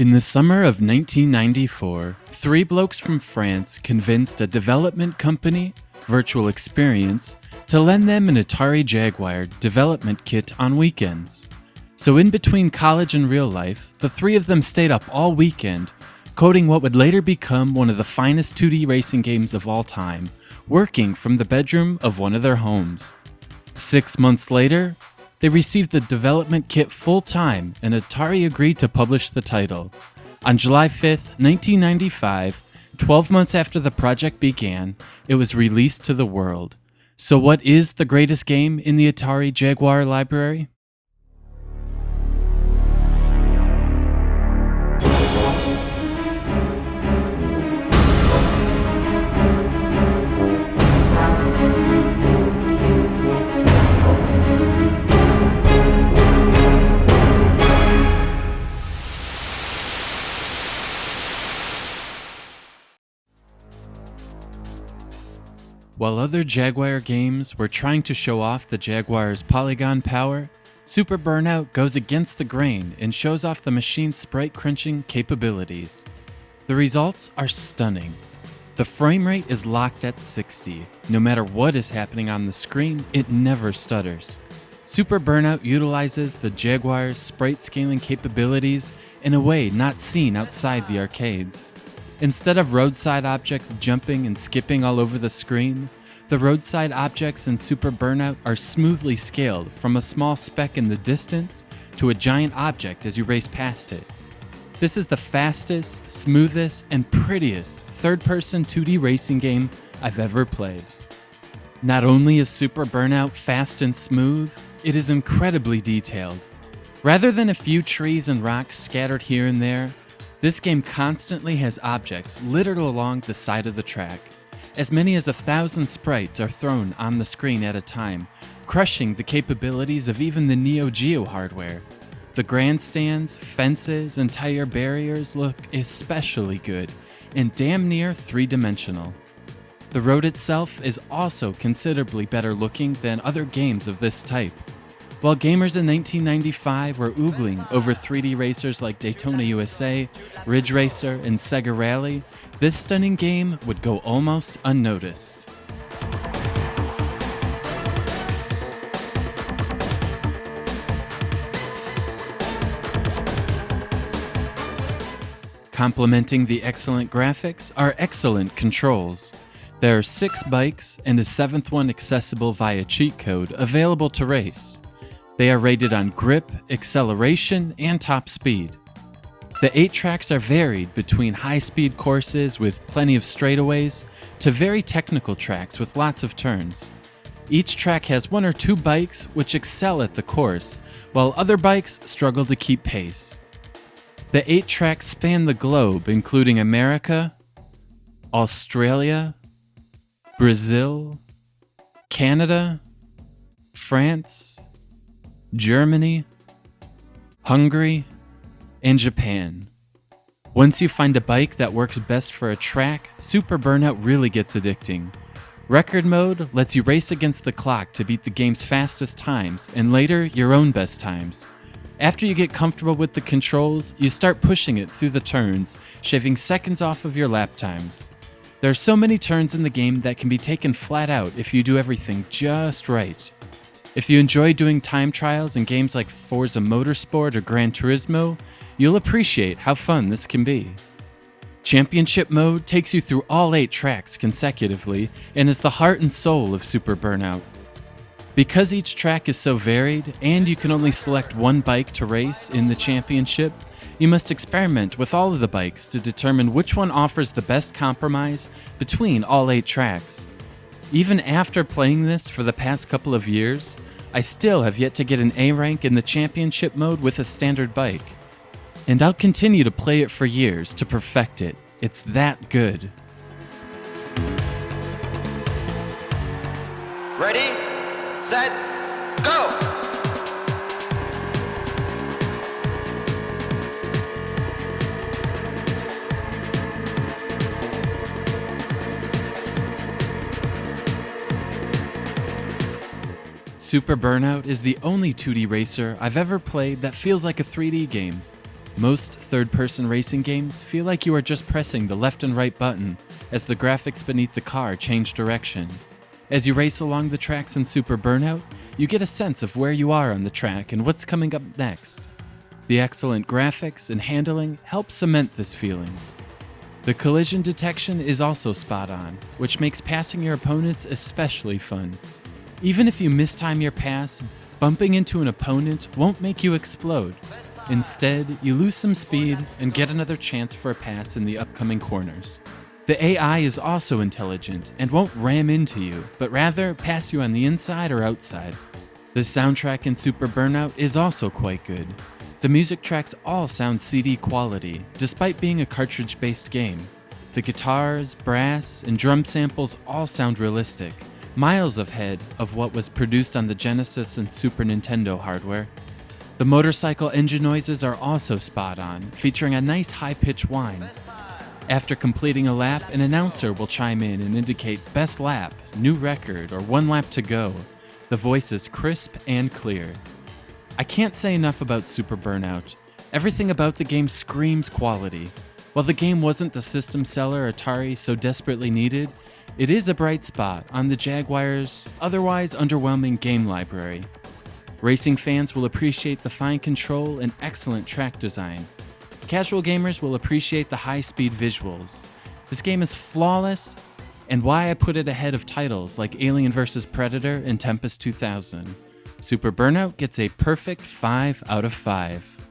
In the summer of 1994, three blokes from France convinced a development company, Virtual Experience, to lend them an Atari Jaguar development kit on weekends. So in between college and real life, the three of them stayed up all weekend, coding what would later become one of the finest 2D racing games of all time, working from the bedroom of one of their homes. 6 months later, they received the development kit full-time, and Atari agreed to publish the title. On July 5th, 1995, 12 months after the project began, it was released to the world. So what is the greatest game in the Atari Jaguar library? While other Jaguar games were trying to show off the Jaguar's polygon power, Super Burnout goes against the grain and shows off the machine's sprite-crunching capabilities. The results are stunning. The frame rate is locked at 60. No matter what is happening on the screen, it never stutters. Super Burnout utilizes the Jaguar's sprite-scaling capabilities in a way not seen outside the arcades. Instead of roadside objects jumping and skipping all over the screen, the roadside objects in Super Burnout are smoothly scaled from a small speck in the distance to a giant object as you race past it. This is the fastest, smoothest, and prettiest third-person 2D racing game I've ever played. Not only is Super Burnout fast and smooth, it is incredibly detailed. Rather than a few trees and rocks scattered here and there, this game constantly has objects littered along the side of the track. As many as 1,000 sprites are thrown on the screen at a time, crushing the capabilities of even the Neo Geo hardware. The grandstands, fences, and tire barriers look especially good and damn near three-dimensional. The road itself is also considerably better looking than other games of this type. While gamers in 1995 were oogling over 3D racers like Daytona USA, Ridge Racer, and Sega Rally, this stunning game would go almost unnoticed. Complementing the excellent graphics are excellent controls. There are 6 bikes and a 7th one accessible via cheat code available to race. They are rated on grip, acceleration, and top speed. The 8 tracks are varied between high-speed courses with plenty of straightaways to very technical tracks with lots of turns. Each track has 1 or 2 bikes which excel at the course, while other bikes struggle to keep pace. The 8 tracks span the globe, including America, Australia, Brazil, Canada, France, Germany, Hungary, and Japan. Once you find a bike that works best for a track, Super Burnout really gets addicting. Record mode lets you race against the clock to beat the game's fastest times, and later, your own best times. After you get comfortable with the controls, you start pushing it through the turns, shaving seconds off of your lap times. There are so many turns in the game that can be taken flat out if you do everything just right. If you enjoy doing time trials in games like Forza Motorsport or Gran Turismo, you'll appreciate how fun this can be. Championship mode takes you through all 8 tracks consecutively and is the heart and soul of Super Burnout. Because each track is so varied, and you can only select 1 bike to race in the championship, you must experiment with all of the bikes to determine which one offers the best compromise between all 8 tracks. Even after playing this for the past couple of years, I still have yet to get an A rank in the championship mode with a standard bike. And I'll continue to play it for years to perfect it. It's that good. Ready, set, go! Super Burnout is the only 2D racer I've ever played that feels like a 3D game. Most third-person racing games feel like you are just pressing the left and right button as the graphics beneath the car change direction. As you race along the tracks in Super Burnout, you get a sense of where you are on the track and what's coming up next. The excellent graphics and handling help cement this feeling. The collision detection is also spot on, which makes passing your opponents especially fun. Even if you mistime your pass, bumping into an opponent won't make you explode. Instead, you lose some speed and get another chance for a pass in the upcoming corners. The AI is also intelligent and won't ram into you, but rather pass you on the inside or outside. The soundtrack in Super Burnout is also quite good. The music tracks all sound CD quality, despite being a cartridge-based game. The guitars, brass, and drum samples all sound realistic, miles ahead of what was produced on the Genesis and Super Nintendo hardware. The motorcycle engine noises are also spot on, featuring a nice high-pitched whine. After completing a lap, an announcer will chime in and indicate best lap, new record, or 1 lap to go. The voice is crisp and clear. I can't say enough about Super Burnout. Everything about the game screams quality. While the game wasn't the system seller Atari so desperately needed, it is a bright spot on the Jaguar's otherwise underwhelming game library. Racing fans will appreciate the fine control and excellent track design. Casual gamers will appreciate the high-speed visuals. This game is flawless, and why I put it ahead of titles like Alien vs. Predator and Tempest 2000. Super Burnout gets a perfect 5 out of 5.